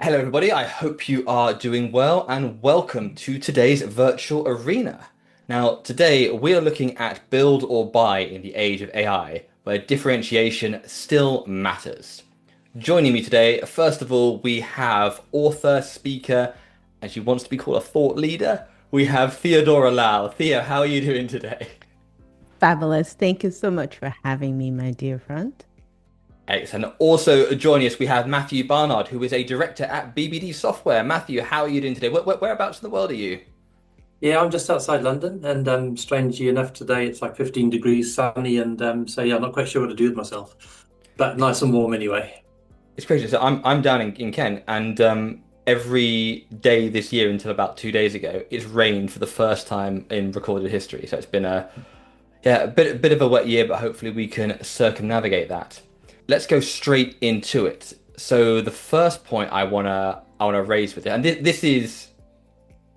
Hello, everybody. I hope you are doing well, and welcome to today's virtual arena. Now, today we are looking at build or buy in the age of AI, where differentiation still matters. Joining me today, first of all, we have author, speaker, and she wants to be called a thought leader. We have Theodora Lau. Theo, how are you doing today? Fabulous. Thank you so much for having me, my dear friend. Excellent. Also joining us, we have Matthew Barnard, who is a director at BBD Software. Matthew, how are you doing today? Whereabouts in the world are you? Yeah, I'm just outside London, and strangely enough, today it's like 15 degrees, sunny, and so yeah, I'm not quite sure what to do with myself, but nice and warm anyway. It's crazy. So I'm down in Kent, and every day this year until about 2 days ago, it's rained for the first time in recorded history. So it's been a bit of a wet year, but hopefully we can circumnavigate that. Let's go straight into it. So the first point I wanna raise with it, and this is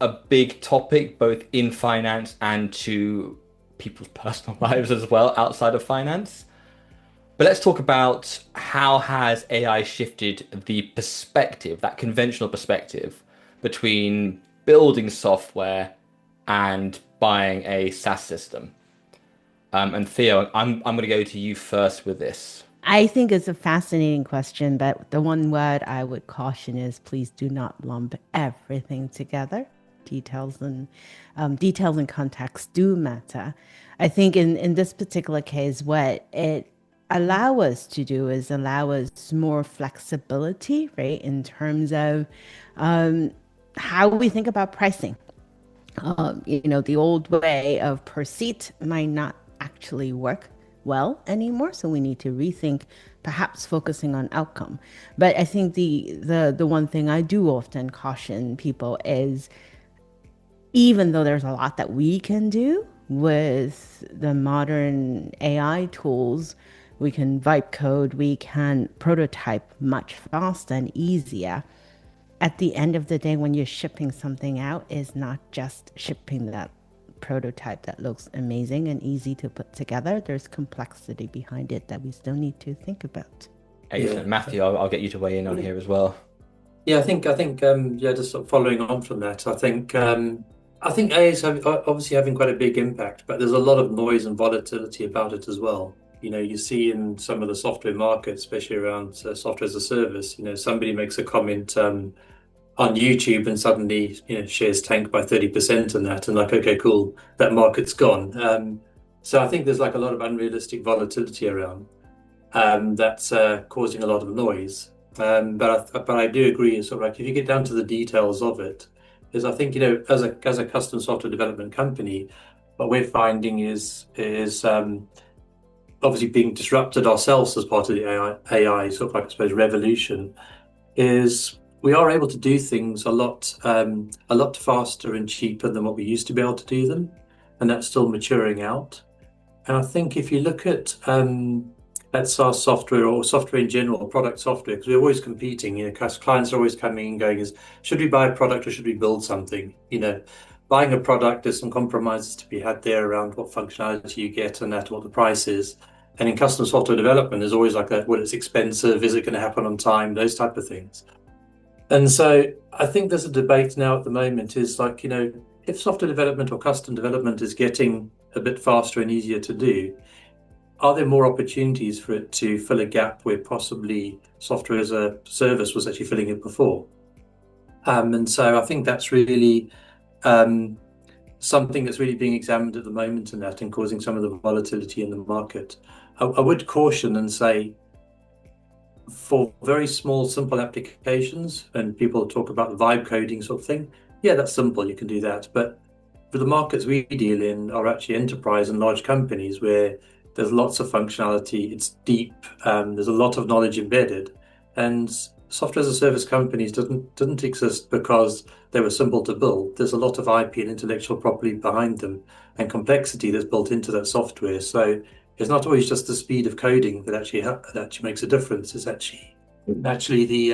a big topic both in finance and to people's personal lives as well outside of finance. But let's talk about how has AI shifted the perspective, that conventional perspective, between building software and buying a SaaS system. And Theo, I'm going to go to you first with this. I think it's a fascinating question, but the one word I would caution is please do not lump everything together. Details and context do matter. I think in this particular case, what it allow us to do is allow us more flexibility, right, in terms of how we think about pricing. The old way of per seat might not actually work well anymore. So we need to rethink perhaps focusing on outcome. But I think the one thing I do often caution people is even though there's a lot that we can do with the modern AI tools, we can vibe code, we can prototype much faster and easier. At the end of the day, when you're shipping something out, is not just shipping that prototype that looks amazing and easy to put together. There's complexity behind it that we still need to think about. Yeah, Excellent. Matthew, I'll get you to weigh in on here as well. yeah, I think, yeah, just sort of following on from that, I think AI is obviously having quite a big impact, but there's a lot of noise and volatility about it as well. You see in some of the software markets, especially around software as a service, somebody makes a comment on YouTube and suddenly, shares tank by 30% and that, and like, okay, cool, that market's gone. So I think there's like a lot of unrealistic volatility around that's causing a lot of noise. But I do agree, sort of like if you get down to the details of it, is I think as a custom software development company, what we're finding is obviously being disrupted ourselves as part of the AI sort of like I suppose revolution is we are able to do things a lot faster and cheaper than what we used to be able to do them, and that's still maturing out. And I think if you look at SaaS software or software in general, or product software, because we're always competing, because clients are always coming and going, is should we buy a product or should we build something? Buying a product, there's some compromises to be had there around what functionality you get and what the price is. And in custom software development, there's always like that, well, it's expensive, is it going to happen on time, those type of things. And so I think there's a debate now at the moment is like, if software development or custom development is getting a bit faster and easier to do, are there more opportunities for it to fill a gap where possibly software as a service was actually filling it before? And so I think that's really something that's really being examined at the moment and causing some of the volatility in the market. I would caution and say for very small, simple applications, and people talk about the vibe coding sort of thing, yeah, that's simple, you can do that. But for the markets we deal in are actually enterprise and large companies where there's lots of functionality, it's deep, there's a lot of knowledge embedded. And software as a service companies didn't exist because they were simple to build. There's a lot of IP and intellectual property behind them and complexity that's built into that software. So it's not always just the speed of coding that actually makes a difference. It's actually the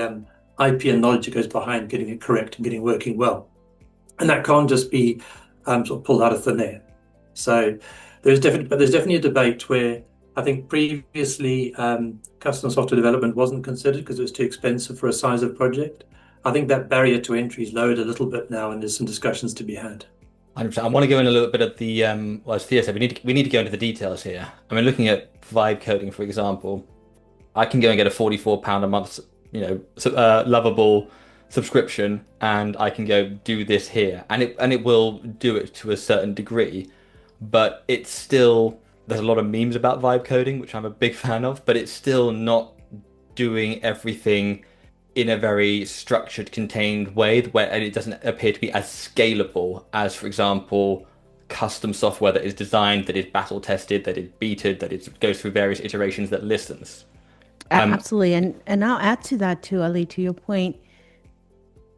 IP and knowledge that goes behind getting it correct and getting working well. And that can't just be sort of pulled out of thin air. So there's definitely a debate where I think previously custom software development wasn't considered because it was too expensive for a size of project. I think that barrier to entry is lowered a little bit now, and there's some discussions to be had. 100%. I want to go in a little bit of the well, as Theo said, we need to go into the details here. I mean, looking at vibe coding, for example, I can go and get a £44 a month, lovable subscription, and I can go do this here, and it will do it to a certain degree, but it's still there's a lot of memes about vibe coding, which I'm a big fan of, but it's still not doing everything in a very structured, contained way, where and it doesn't appear to be as scalable as, for example, custom software that is designed, that is battle tested, that is beated, that it goes through various iterations, that listens. Um, Absolutely. And I'll add to that too, Ali, to your point,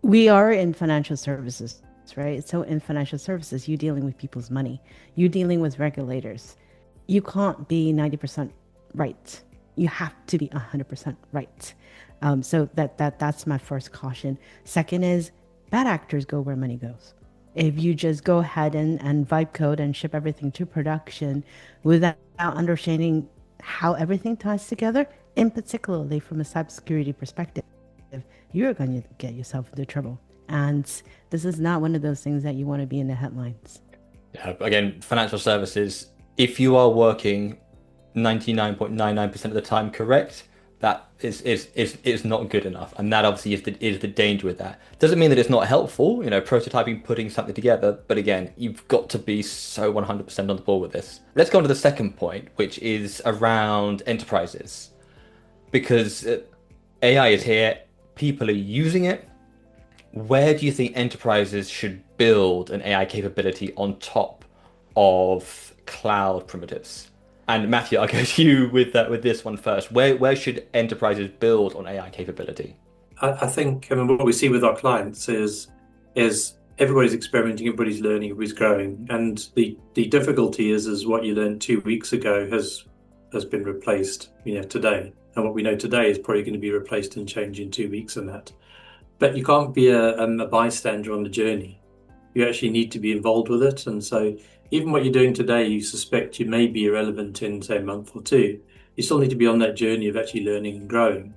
we are in financial services, right? So in financial services, you're dealing with people's money, you're dealing with regulators. You can't be 90% right. You have to be 100% right. So that's my first caution. Second is bad actors go where money goes. If you just go ahead and vibe code and ship everything to production without understanding how everything ties together, in particularly from a cybersecurity perspective, you're going to get yourself into trouble. And this is not one of those things that you want to be in the headlines. yeah, again, financial services, if you are working 99.99% of the time correct, that is not good enough. And that obviously is the danger with that. Doesn't mean that it's not helpful, prototyping, putting something together. But again, you've got to be so 100% on the ball with this. Let's go on to the second point, which is around enterprises. Because AI is here, people are using it. Where do you think enterprises should build an AI capability on top of cloud primitives? And Matthew, I'll go to you with this one first. Where should enterprises build on AI capability? I think, I mean, what we see with our clients is everybody's experimenting, everybody's learning, everybody's growing, and the difficulty is what you learned 2 weeks ago has been replaced, today, and what we know today is probably going to be replaced and changed in 2 weeks and that. But you can't be a bystander on the journey. You actually need to be involved with it, and so even what you're doing today, you suspect you may be irrelevant in, say, a month or two. You still need to be on that journey of actually learning and growing.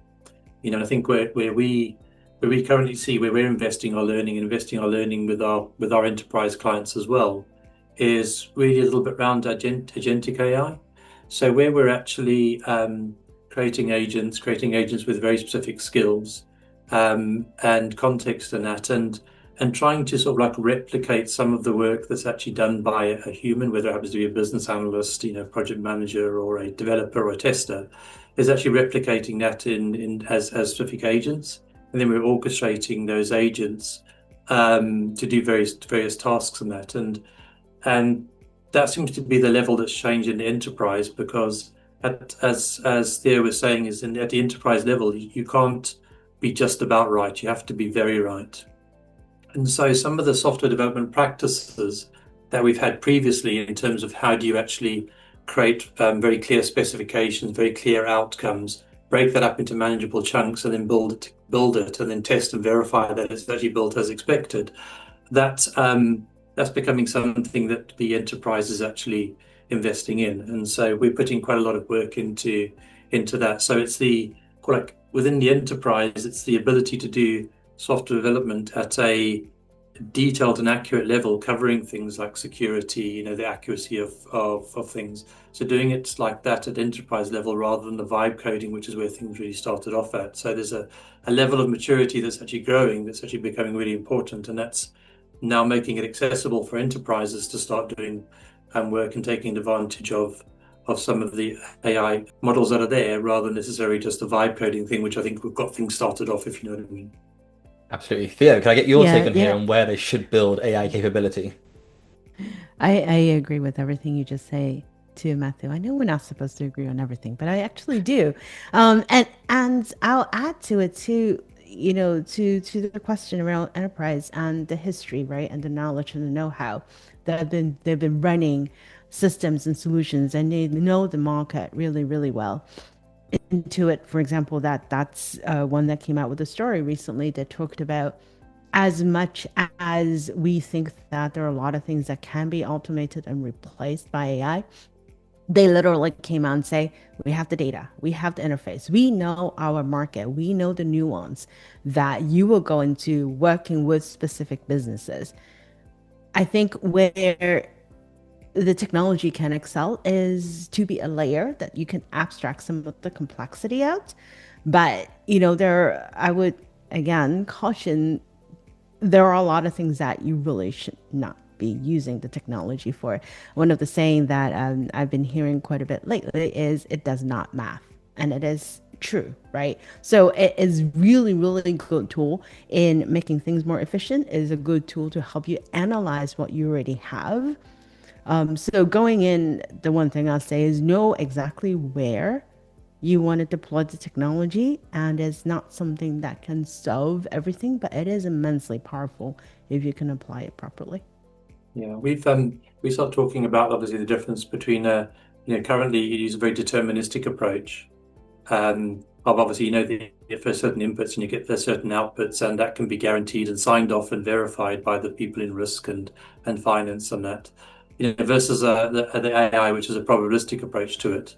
I think where we currently see where we're investing our learning, investing our learning with our enterprise clients as well, is really a little bit around agentic AI. So where we're actually creating agents with very specific skills and context in that, and trying to sort of like replicate some of the work that's actually done by a human, whether it happens to be a business analyst, project manager, or a developer or a tester, is actually replicating that in as specific agents, and then we're orchestrating those agents to do various tasks and that, and that seems to be the level that's changed in the enterprise, because as Theo was saying, at the enterprise level, you can't be just about right. You have to be very right. And so some of the software development practices that we've had previously in terms of how do you actually create very clear specifications, very clear outcomes, break that up into manageable chunks, and then build it, and then test and verify that it's actually built as expected. That's becoming something that the enterprise is actually investing in, and so we're putting quite a lot of work into that. So it's like within the enterprise, it's the ability to do software development at a detailed and accurate level, covering things like security, the accuracy of things. So doing it like that at enterprise level rather than the vibe coding, which is where things really started off at. So there's a level of maturity that's actually growing, that's actually becoming really important, and that's now making it accessible for enterprises to start doing work and taking advantage of some of the AI models that are there, rather than necessarily just the vibe coding thing, which I think we've got things started off, if you know what I mean. Absolutely. Theo, can I get your take Yeah, on here yeah. on where they should build AI capability? I agree with everything you just say too, Matthew. I know we're not supposed to agree on everything, but I actually do. And I'll add to it too, to the question around enterprise and the history, right? And the knowledge and the know-how that they've been running systems and solutions, and they know the market really, really well. Into it, for example, that's one that came out with a story recently that talked about, as much as we think that there are a lot of things that can be automated and replaced by AI, They literally came out and say, we have the data, we have the interface, we know our market, we know the nuance that you will go into working with specific businesses. I think where the technology can excel is to be a layer that you can abstract some of the complexity out. But, I would again caution there are a lot of things that you really should not be using the technology for. One of the saying that I've been hearing quite a bit lately is it does not math, and it is true, right? So it is really, really good tool in making things more efficient. It is a good tool to help you analyze what you already have. So going in, the one thing I'll say is know exactly where you want to deploy the technology, and it's not something that can solve everything, but it is immensely powerful if you can apply it properly. Yeah, we start talking about obviously the difference between currently you use a very deterministic approach of obviously for certain inputs and you get the certain outputs, and that can be guaranteed and signed off and verified by the people in risk and finance on that, versus the AI, which is a probabilistic approach to it.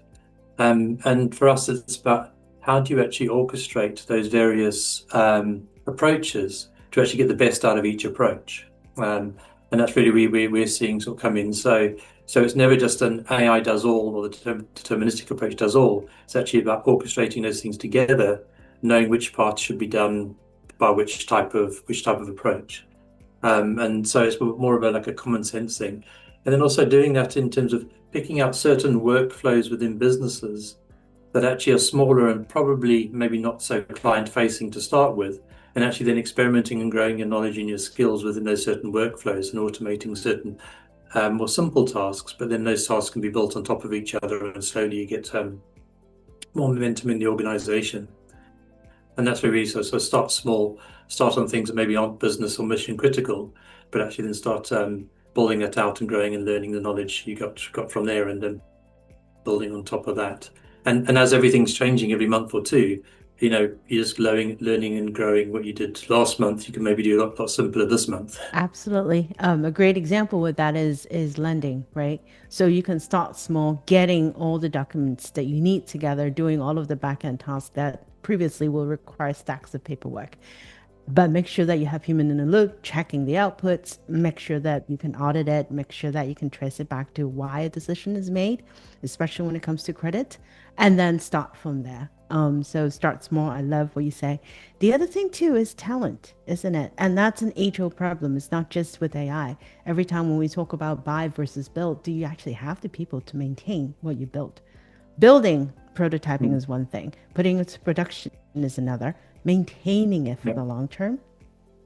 And for us, it's about how do you actually orchestrate those various approaches to actually get the best out of each approach. And that's really we're seeing sort of come in. So it's never just an AI does all or the deterministic approach does all. It's actually about orchestrating those things together, knowing which parts should be done by which type of approach. And so it's more of like a common sense thing. And then also doing that in terms of picking out certain workflows within businesses that actually are smaller and probably maybe not so client facing to start with, and actually then experimenting and growing your knowledge and your skills within those certain workflows and automating certain more simple tasks. But then those tasks can be built on top of each other, and slowly you get more momentum in the organization. And that's where we so start small, start on things that maybe aren't business or mission critical, but actually then start building that out and growing and learning the knowledge you got from there, and then building on top of that. And as everything's changing every month or two, you're just learning and growing. What you did last month, you can maybe do a lot simpler this month. Absolutely. A great example with that is lending, right? So you can start small, getting all the documents that you need together, doing all of the back end tasks that previously will require stacks of paperwork. But make sure that you have human in the loop, checking the outputs, make sure that you can audit it, make sure that you can trace it back to why a decision is made, especially when it comes to credit, and then start from there. So start small. I love what you say. The other thing too is talent, isn't it? And that's an age old problem. It's not just with AI. Every time when we talk about buy versus build, do you actually have the people to maintain what you built? Building prototyping is one thing, putting it to production is another, maintaining it for Yeah. the long term,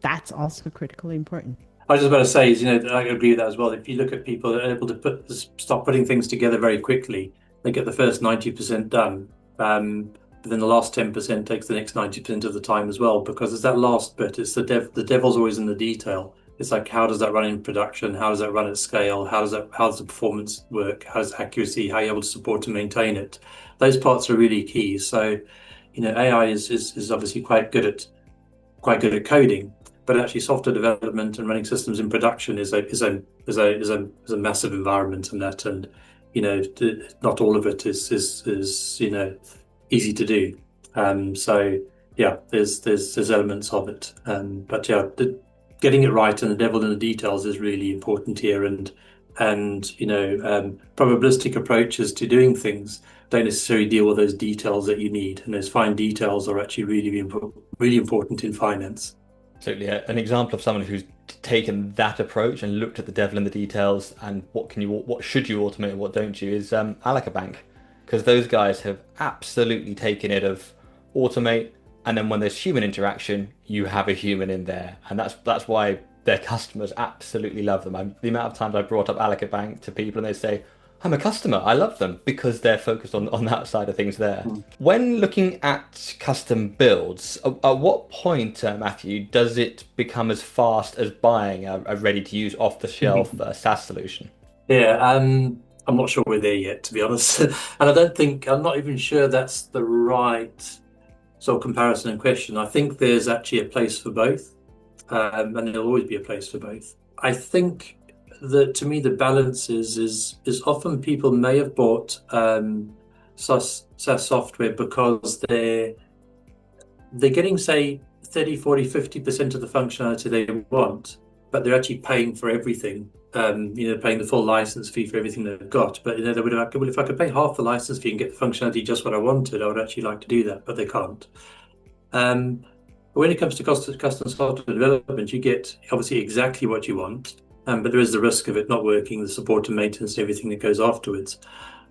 that's also critically important. I was just about to say is, I agree with that as well. If you look at people that are able to start putting things together very quickly, they get the first 90% done. But then the last 10% takes the next 90% of the time as well, because it's that last bit. It's the devil's always in the detail. It's like, how does that run in production? How does that run at scale? How does the performance work? How does accuracy? How are you able to support and maintain it? Those parts are really key. So, AI is obviously quite good at coding, but actually software development and running systems in production is a massive environment, and that, and not all of it is easy to do. So yeah, there's elements of it, but yeah, getting it right and the devil in the details is really important here, and probabilistic approaches to doing things don't necessarily deal with those details that you need, and those fine details are actually really important in finance. Absolutely. An example of someone who's taken that approach and looked at the devil in the details and what should you automate and what don't you is Alaka Bank, because those guys have absolutely taken it of automate, and then when there's human interaction, you have a human in there, and that's why their customers absolutely love them. The amount of times I brought up Alaka Bank to people and they say, I'm a customer. I love them because they're focused on that side of things there. When looking at custom builds, at what point, Matthew, does it become as fast as buying a ready-to-use off-the-shelf SaaS solution? Yeah, I'm not sure we're there yet, to be honest. And I'm not even sure that's the right sort of comparison and question. I think there's actually a place for both, and there'll always be a place for both. I think to me the balance is often people may have bought SaaS software because they're getting, say, 30, 40, 50% of the functionality they want, but they're actually paying for everything. Paying the full license fee for everything they've got. But they would have, well, if I could pay half the license fee and get the functionality just what I wanted, I would actually like to do that, but they can't. But when it comes to custom software development, you get obviously exactly what you want, but there is the risk of it not working, the support and maintenance, everything that goes afterwards.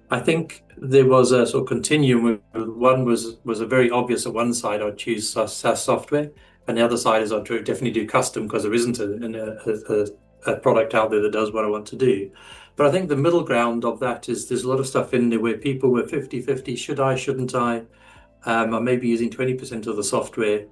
I think there was a sort of continuum. One was a very obvious at one side, I'd choose SaaS software, and the other side is I'd definitely do custom because there isn't a product out there that does what I want to do. But I think the middle ground of that is there's a lot of stuff in there where people were 50-50, should I, shouldn't I? I may be using 20% of the software.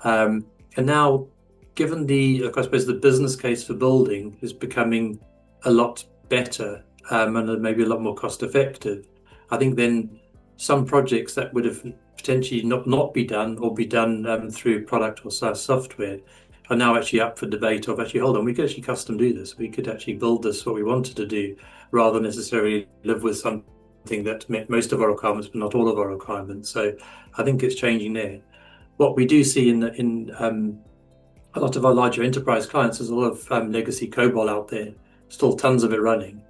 And now, given I suppose the business case for building is becoming a lot better, and maybe a lot more cost effective, I think then some projects that would have potentially not be done or be done through product or SaaS software are now actually up for debate of actually, hold on, we could actually custom do this. We could actually build this what we wanted to do rather than necessarily live with something that met most of our requirements, but not all of our requirements. So I think it's changing there. What we do see in a lot of our larger enterprise clients, there's a lot of legacy COBOL out there, still tons of it running.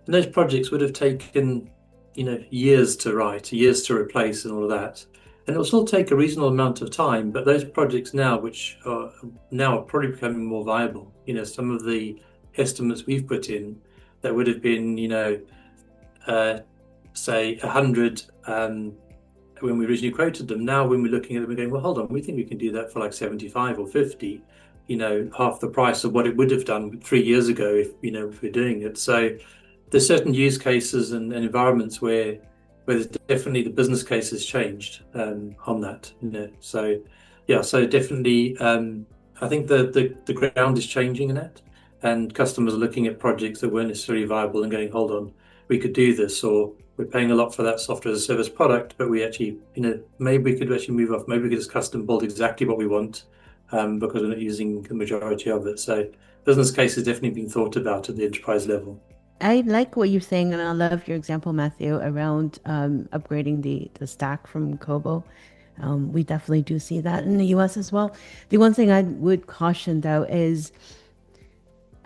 And those projects would have taken, years to write, years to replace and all of that. And it will still take a reasonable amount of time, but those projects now, which are now probably becoming more viable, some of the estimates we've put in that would have been, say 100 when we originally quoted them. Now, when we're looking at them, we're going, well, hold on, we think we can do that for like 75 or 50, half the price of what it would have done 3 years ago if we're doing it. So there's certain use cases and environments where definitely the business case has changed on that. So yeah, so definitely I think the ground is changing in that, and customers are looking at projects that weren't necessarily viable and going, hold on, we could do this, or we're paying a lot for that software as a service product, but we actually, maybe we could actually move off, maybe we could just custom build exactly what we want because we're not using the majority of it. So business case is definitely being thought about at the enterprise level. I like what you're saying, and I love your example, Matthew, around upgrading the stack from Kobo. We definitely do see that in the US as well. The one thing I would caution though is,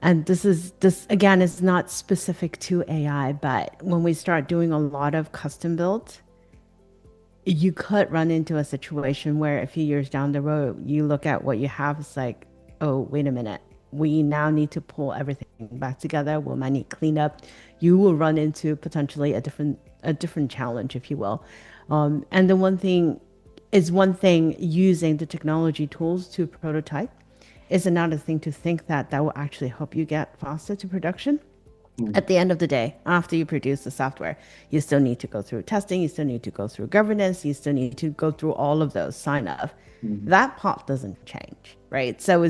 and this again is not specific to AI, but when we start doing a lot of custom builds, you could run into a situation where a few years down the road, you look at what you have, it's like, oh, wait a minute. We now need to pull everything back together. We might need cleanup. You will run into potentially a different challenge, if you will. And the one thing using the technology tools to prototype is another thing to think that will actually help you get faster to production. At the end of the day, after you produce the software, you still need to go through testing, you still need to go through governance, you still need to go through all of those sign off. That part doesn't change, right? So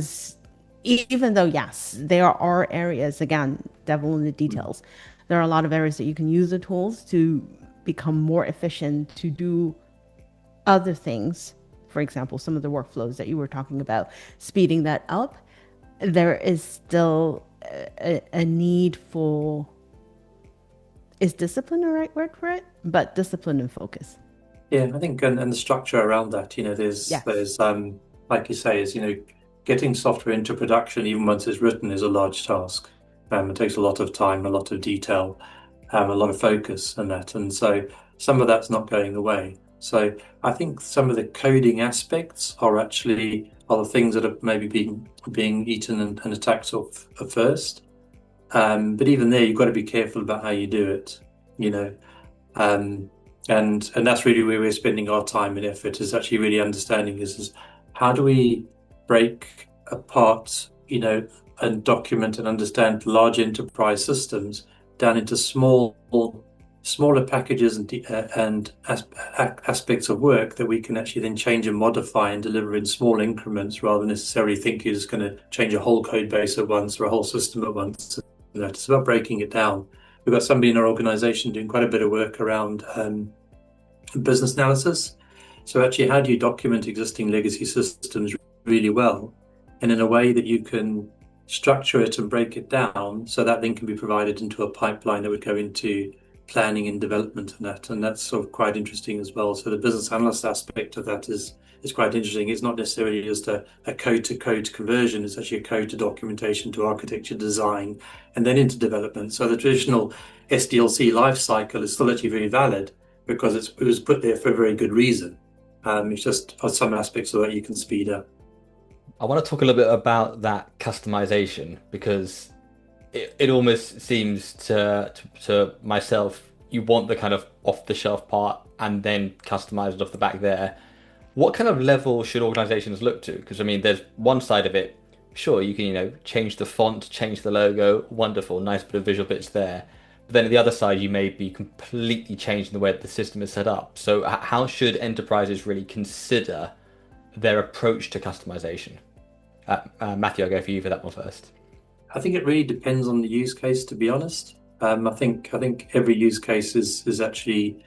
even though, yes, there are areas, again, devil in the details, there are a lot of areas that you can use the tools to become more efficient, to do other things. For example, some of the workflows that you were talking about, speeding that up, there is still a need for, is discipline the right word for it? But discipline and focus. Yeah, I think, and the structure around that, there's Yes. like you say, is getting software into production, even once it's written, is a large task. It takes a lot of time, a lot of detail, a lot of focus and that. And so some of that's not going away. So I think some of the coding aspects are the things that are maybe being eaten and attacked at first. But even there, you've got to be careful about how you do it, and that's really where we're spending our time and effort, is actually really understanding is how do we break apart, and document and understand large enterprise systems down into smaller packages and aspects of work that we can actually then change and modify and deliver in small increments, rather than necessarily think you're just going to change a whole code base at once or a whole system at once. It's about breaking it down. We've got somebody in our organization doing quite a bit of work around business analysis. So actually, how do you document existing legacy systems really well, and in a way that you can structure it and break it down so that then can be provided into a pipeline that would go into planning and development and that. And that's sort of quite interesting as well. So the business analyst aspect of that is quite interesting. It's not necessarily just a code to code conversion, it's actually a code to documentation to architecture design and then into development. So the traditional SDLC life cycle is still actually very valid because it was put there for a very good reason. It's just some aspects of that you can speed up. I want to talk a little bit about that customization because it almost seems to myself you want the kind of off the shelf part and then customize it off the back there. What kind of level should organizations look to? Because I mean, there's one side of it, sure, you can, change the font, change the logo, wonderful, nice bit of visual bits there. But then at the other side, you may be completely changing the way that the system is set up. So how should enterprises really consider their approach to customization? Matthew, I'll go for you for that one first. I think it really depends on the use case, to be honest. I think every use case is actually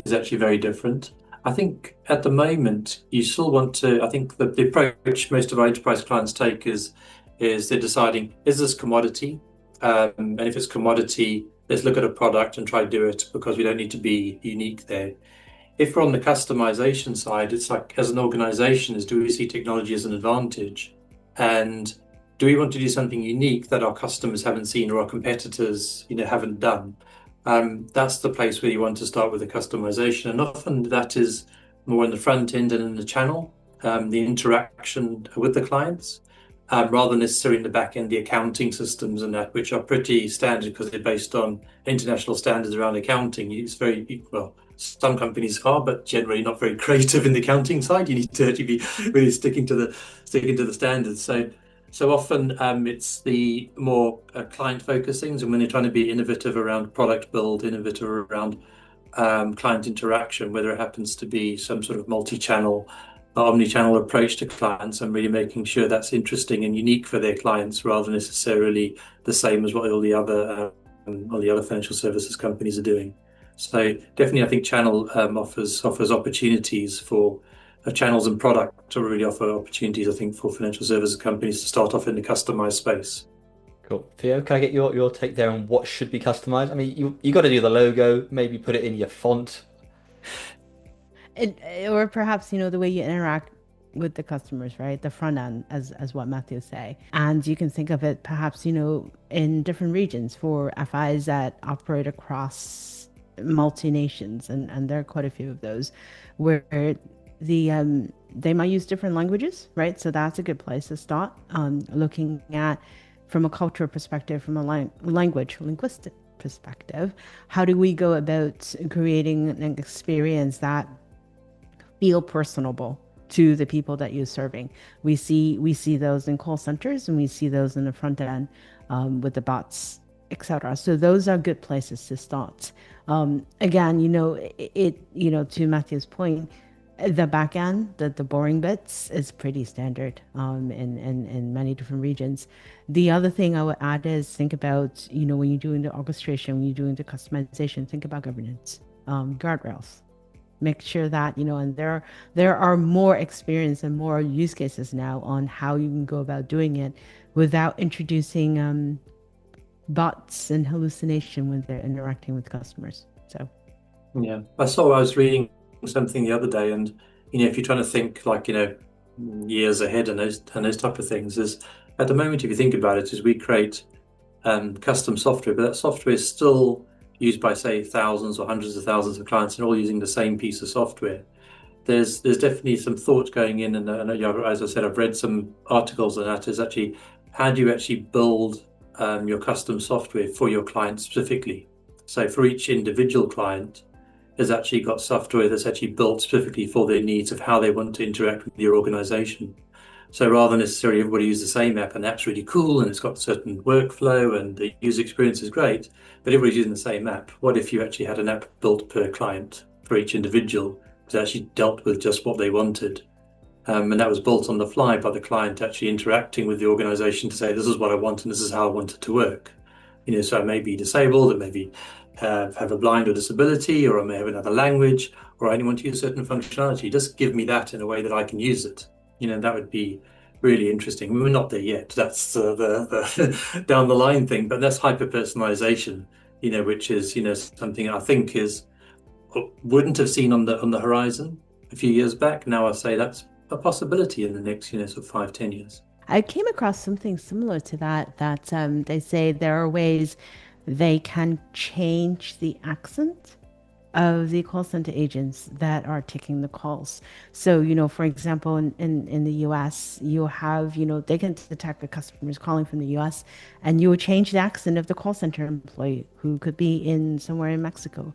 very different. I think at the moment you still want to. I think the approach most of our enterprise clients take is they're deciding, is this commodity? And if it's commodity, let's look at a product and try to do it because we don't need to be unique there. If we're on the customization side, it's like as an organization, is do we see technology as an advantage? And do we want to do something unique that our customers haven't seen or our competitors, haven't done? That's the place where you want to start with the customization. And often that is more in the front end and in the channel, the interaction with the clients, rather than necessarily in the back end, the accounting systems and that, which are pretty standard because they're based on international standards around accounting. It's very, well, some companies are, but generally not very creative in the accounting side. You need to actually be really sticking to the standards. So often it's the more client focused things, and when they're trying to be innovative around product build, innovative around client interaction, whether it happens to be some sort of multi-channel, omni-channel approach to clients, and really making sure that's interesting and unique for their clients, rather than necessarily the same as what all the other financial services companies are doing. So definitely, I think channel offers opportunities for channels and product to really offer opportunities, I think, for financial services companies to start off in the customized space. Cool. Theo, can I get your take there on what should be customized? I mean, you got to do the logo, maybe put it in your font. It, or perhaps, the way you interact with the customers, right? The front end, as what Matthew say. And you can think of it perhaps, in different regions for FIs that operate across multi-nations, and there are quite a few of those, where they might use different languages, right? So that's a good place to start. Looking at from a cultural perspective, from a linguistic perspective, how do we go about creating an experience that feel personable to the people that you're serving? We see those in call centers, and we see those in the front end with the bots, etc. So those are good places to start. Again, to Matthew's point, the back end, the boring bits is pretty standard in many different regions. The other thing I would add is think about, when you're doing the orchestration, when you're doing the customization, think about governance, guardrails. Make sure that, and there are more experience and more use cases now on how you can go about doing it without introducing bots and hallucination when they're interacting with customers. So Yeah, I was reading something the other day, and if you're trying to think like years ahead and those type of things, is at the moment, if you think about it, is we create custom software, but that software is still used by, say, thousands or hundreds of thousands of clients, and all using the same piece of software. There's definitely some thought going in, and as I said, I've read some articles on that. Is actually how do you actually build your custom software for your client specifically? So for each individual client, has actually got software that's actually built specifically for their needs of how they want to interact with your organization. So rather than necessarily everybody use the same app, and that's really cool and it's got a certain workflow and the user experience is great, but everybody's using the same app. What if you actually had an app built per client for each individual that actually dealt with just what they wanted? And that was built on the fly by the client actually interacting with the organization to say, this is what I want and this is how I want it to work. So I may be disabled, it may be have a blind or disability, or I may have another language, or I only want to use certain functionality. Just give me that in a way that I can use it. That would be really interesting. We're not there yet. That's the down the line thing, but that's hyper personalization, which is, something I think is wouldn't have seen on the horizon a few years back. Now I say that's a possibility in the next, sort of 5, 10 years. I came across something similar to that, that they say there are ways they can change the accent of the call center agents that are taking the calls. So, for example, in the US, you have, they can detect a customer is calling from the US and you would change the accent of the call center employee who could be in somewhere in Mexico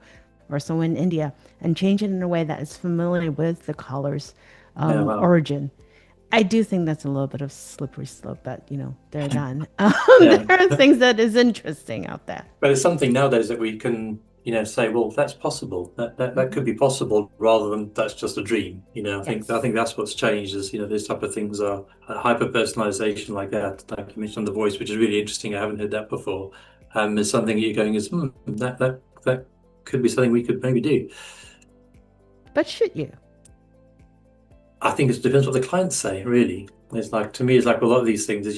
or somewhere in India and change it in a way that is familiar with the caller's Yeah, well, origin. I do think that's a little bit of slippery slope, but they're done. yeah. There are things that is interesting out there. But it's something nowadays that we can, say, well, that's possible. That Mhm. could be possible rather than that's just a dream. I think Yes. that's what's changed is, these type of things are hyper personalization like that, like you mentioned on the voice, which is really interesting. I haven't heard that before. Is something you're going is that could be something we could maybe do. But should you? I think it depends what the clients say, really. It's like to me, it's like a lot of these things is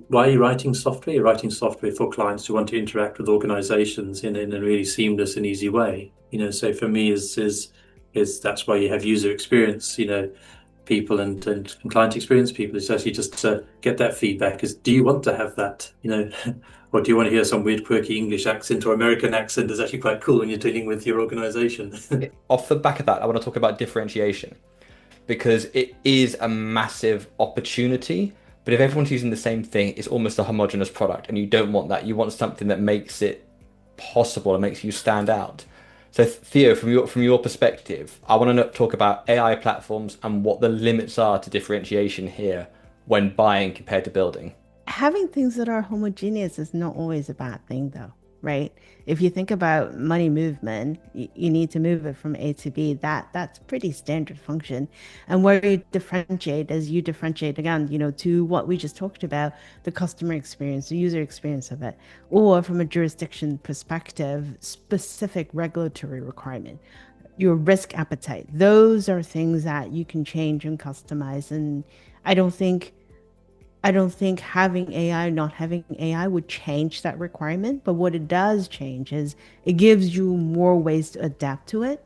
why are you writing software? You're writing software for clients who want to interact with organizations in a really seamless and easy way. So for me is that's why you have user experience, people and client experience people. It's actually just to get that feedback is do you want to have that, or do you want to hear some weird quirky English accent or American accent is actually quite cool when you're dealing with your organization. Off the back of that, I want to talk about differentiation because it is a massive opportunity. But if everyone's using the same thing, it's almost a homogenous product, and you don't want that. You want something that makes it possible and makes you stand out. So Theo, from your perspective, I want to talk about AI platforms and what the limits are to differentiation here when buying compared to building. Having things that are homogeneous is not always a bad thing, though, right? If you think about money movement, you need to move it from A to B. That's pretty standard function. And where you differentiate, as you differentiate again, to what we just talked about, the customer experience, the user experience of it, or from a jurisdiction perspective, specific regulatory requirement, your risk appetite. Those are things that you can change and customize. And I don't think I don't think having AI, not having AI would change that requirement. But what it does change is it gives you more ways to adapt to it.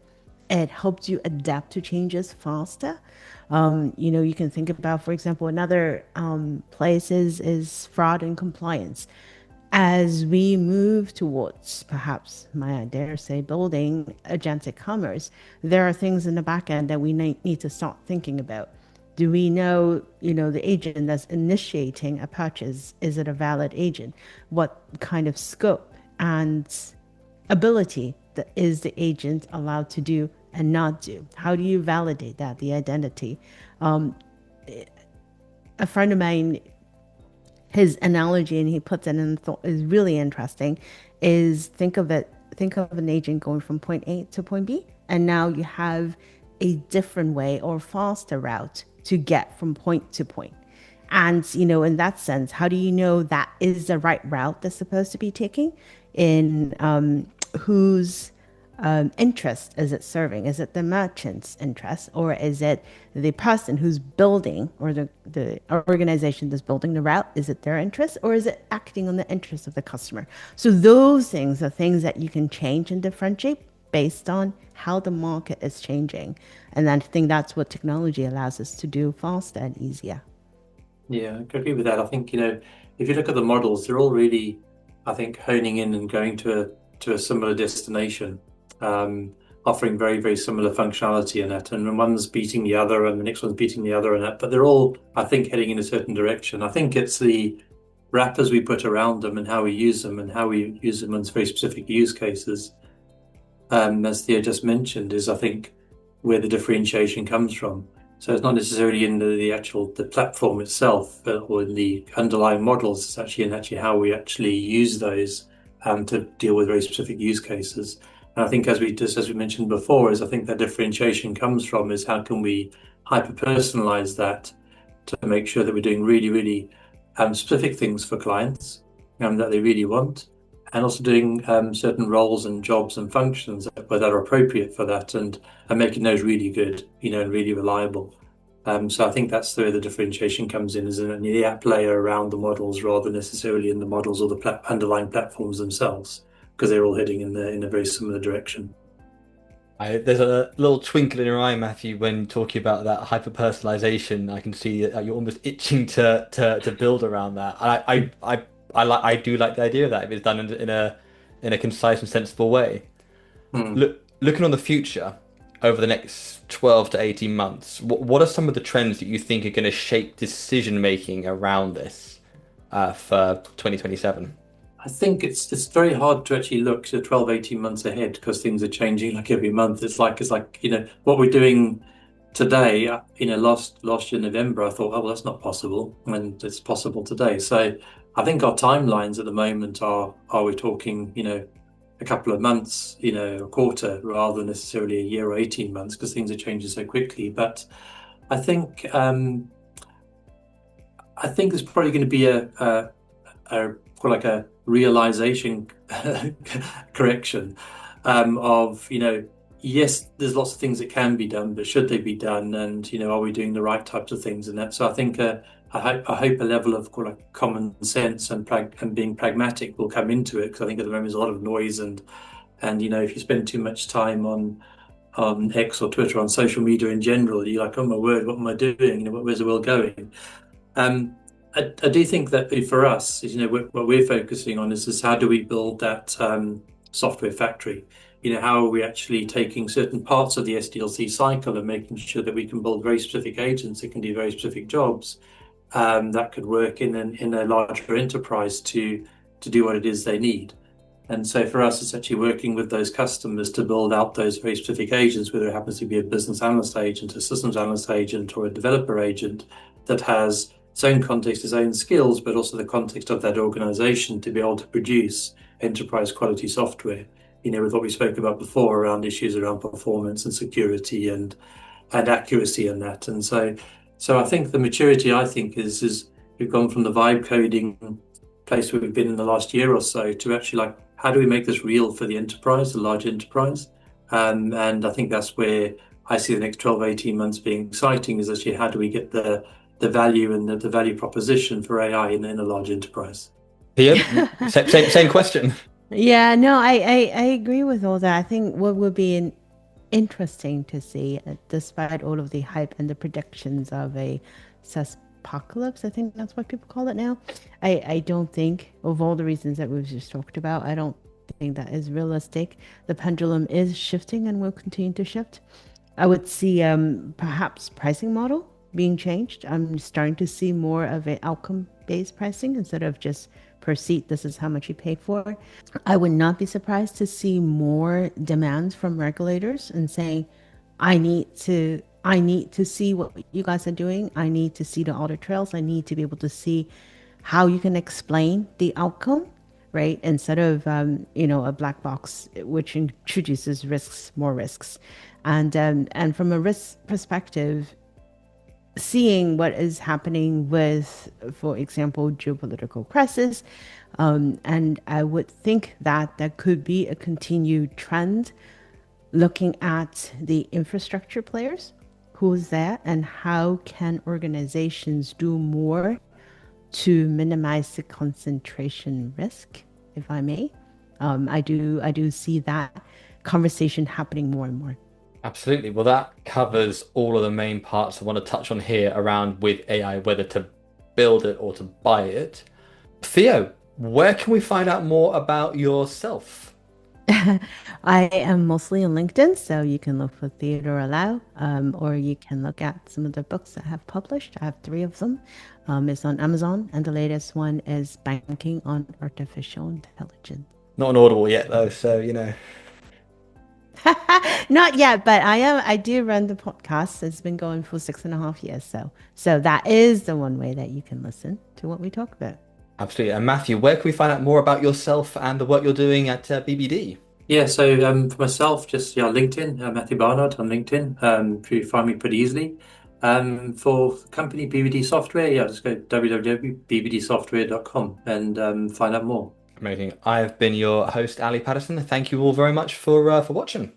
It helps you adapt to changes faster. You can think about, for example, another place is fraud and compliance. As we move towards perhaps, I dare say, building agentic commerce, there are things in the back end that we need to start thinking about. Do we know, the agent that's initiating a purchase, is it a valid agent? What kind of scope and ability that is the agent allowed to do and not do? How do you validate that, the identity? Um, a friend of mine, his analogy, and he puts it in thought, is really interesting, is think of an agent going from point A to point B, and now you have a different way or faster route to get from point to point. And, in that sense, how do you know that is the right route that's supposed to be taking? In whose interest is it serving? Is it the merchant's interest, or is it the person who's building, or the organization that's building the route? Is it their interest, or is it acting on the interest of the customer? So those things are things that you can change and differentiate based on how the market is changing. And I think that's what technology allows us to do faster and easier. Yeah, I agree with that. I think, if you look at the models, they're all really, I think, honing in and going to a similar destination, offering very, very similar functionality in it. And one's beating the other and the next one's beating the other in it. But they're all, I think, heading in a certain direction. I think it's the wrappers we put around them and how we use them and how we use them in very specific use cases, as Theo just mentioned, is I think where the differentiation comes from. So it's not necessarily in the actual the platform itself, or in the underlying models. It's actually in actually how we actually use those to deal with very specific use cases. And I think as we mentioned before, is I think that differentiation comes from is how can we hyper personalize that to make sure that we're doing really, really specific things for clients that they really want, and also doing certain roles and jobs and functions that are appropriate for that, and making those really good, and really reliable. So I think that's where the differentiation comes in, is in the app layer around the models rather than necessarily in the models or the underlying platforms themselves, because they're all heading in a very similar direction. There's a little twinkle in your eye, Matthew, when talking about that hyper personalization. I can see that you're almost itching to build around that. I do like the idea of that if it's done in a concise and sensible way. Hmm. Looking on the future over the next 12 to 18 months, what are some of the trends that you think are going to shape decision making around this for 2027? I think it's very hard to actually look to 12, 18 months ahead because things are changing like every month. It's like, what we're doing today, last year November, I thought, oh, well, that's not possible, and it's possible today. So I think our timelines at the moment are we talking, a couple of months, a quarter, rather than necessarily a year or 18 months, because things are changing so quickly. But I think I think there's probably going to be a like a realization correction of, yes, there's lots of things that can be done, but should they be done? And, are we doing the right types of things and that? So I think I hope a level of common sense and being pragmatic will come into it, because I think at the moment there's a lot of noise, and if you spend too much time on X or Twitter, on social media in general, you're like, oh my word, what am I doing? Where's the world going? Um, I do think that for us, what we're focusing on is how do we build that software factory? How are we actually taking certain parts of the SDLC cycle and making sure that we can build very specific agents that can do very specific jobs, that could work in a larger enterprise to do what it is they need. And so for us, it's actually working with those customers to build out those very specific agents, whether it happens to be a business analyst agent, a systems analyst agent, or a developer agent that has its own context, its own skills, but also the context of that organization to be able to produce enterprise quality software. With what we spoke about before around issues around performance and security and accuracy and that. And so I think the maturity, I think, is we've gone from the vibe coding place where we've been in the last year or so to actually, like, how do we make this real for the enterprise, the large enterprise? And I think that's where I see the next 12, 18 months being exciting, is actually how do we get the value and the value proposition for AI in a large enterprise. Theo, same question. Yeah, no, I agree with all that. I think what would be interesting to see, despite all of the hype and the predictions of a apocalypse, I think that's what people call it now. I don't think, of all the reasons that we've just talked about, I don't think that is realistic. The pendulum is shifting and will continue to shift. I would see perhaps pricing model being changed. I'm starting to see more of an outcome-based pricing instead of just per seat, this is how much you paid for. I would not be surprised to see more demands from regulators and saying, I need to see what you guys are doing. I need to see the audit trails. I need to be able to see how you can explain the outcome, right? Instead of a black box which introduces risks, more risks. And from a risk perspective, seeing what is happening with, for example, geopolitical crisis. And I would think that there could be a continued trend looking at the infrastructure players, who's there, and how can organizations do more to minimize the concentration risk, if I may. I do see that conversation happening more and more. Absolutely. Well, that covers all of the main parts I want to touch on here around with AI, whether to build it or to buy it. Theo, where can we find out more about yourself? I am mostly on LinkedIn, so you can look for Theodore Allow, or you can look at some of the books I have published. I have three of them. It's on Amazon, and the latest one is Banking on Artificial Intelligence. Not an Audible yet, though, so you know. Not yet, but I do run the podcast. It's been going for 6.5 years, so that is the one way that you can listen to what we talk about. Absolutely. And Matthew, where can we find out more about yourself and the work you're doing at BBD? Yeah, so for myself, just LinkedIn, Matthew Barnard on LinkedIn. You find me pretty easily. For company BBD Software, just go www.bbdsoftware.com and find out more. Amazing. I have been your host, Ali Patterson. Thank you all very much for watching.